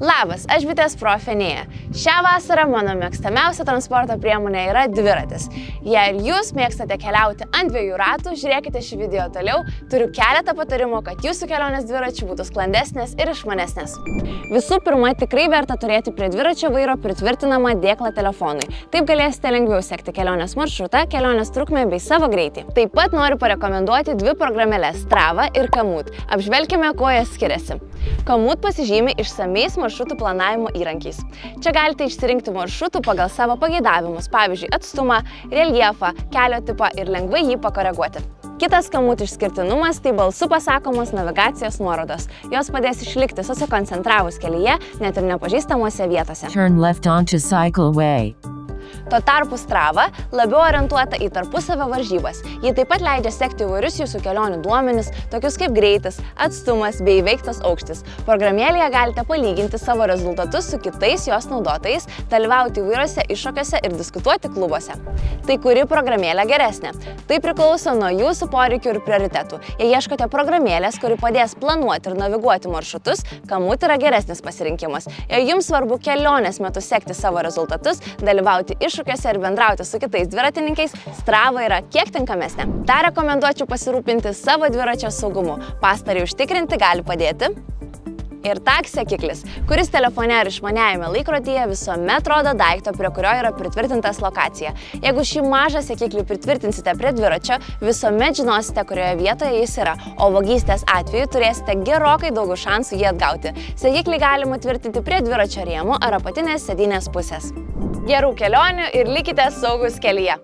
Labas, aš Bitės Profenėja. Šią vasarą mano mėgstamiausia transporto priemonė yra dviratis. Jei jūs mėgstate keliauti ant 2 ratų, žiūrėkite šį video toliau. Turiu keletą patarimų, kad jūsų kelionės dviračių būtų sklandesnės ir išmanesnės. Visų pirma, tikrai verta turėti prie dviračio vairo pritvirtinamą dėklą telefonui. Taip galėsite lengviau sekti kelionės maršrutą, kelionės trukmę bei savo greitį. Taip pat noriu parekomenduoti 2 programėles – Strava ir Komoot. Apžvelkime, kuo jie skiriasi. Komoot pasižymi išsamiais maršrutų planavimo įrankiais. Čia galite išsirinkti maršrutų pagal savo pageidavimus, pavyzdžiui, atstumą, reljefą, kelio tipą ir lengvai jį pakoreguoti. Kitas Komoot išskirtinumas – tai balsu pasakomos navigacijos nuorodos. Jos padės išlikti susikoncentravus kelyje, net ir nepažįstamose vietose. Turn left onto cycleway. Tuo tarpu Strava labiau orientuota į tarpusavio varžybas. Ji taip pat leidžia sekti įvairius jūsų kelionių duomenis, tokius kaip greitis, atstumas bei įveiktas aukštis. Programėlėje galite palyginti savo rezultatus su kitais jos naudotojais, dalyvauti įvairiuose iššūkiuose ir diskutuoti klubuose. Tai kuri programėlė geresnė? Tai priklauso nuo jūsų poreikių ir prioritetų. Jei ieškote programėlės, kuri padės planuoti ir naviguoti maršrutus, Komoot yra geresnis pasirinkimas. Jei jums svarbu kelionės metu sekti savo rezultatus, dalyvauti iššūkiuose ir bendrauti su kitais dviratininkais, Strava yra kiek tinkamesnė. Dar rekomenduočiau pasirūpinti savo dviračio saugumu. Pastarį užtikrinti gali padėti ir tak sekiklis, kuris telefone ar išmaniajame laikrodyje visuomet rodo daikto, prie kurio yra pritvirtintas lokacija. Jeigu šį mažą sekiklį pritvirtinsite prie dviračio, visuomet žinosite, kurioje vietoje jis yra, o vagystės atveju turėsite gerokai daugiau šansų jį atgauti. Sekiklį galima tvirtinti prie dviračio rėmų ar apatinės sėdynės pusės. Gerų kelionių ir likite saugus kelyje!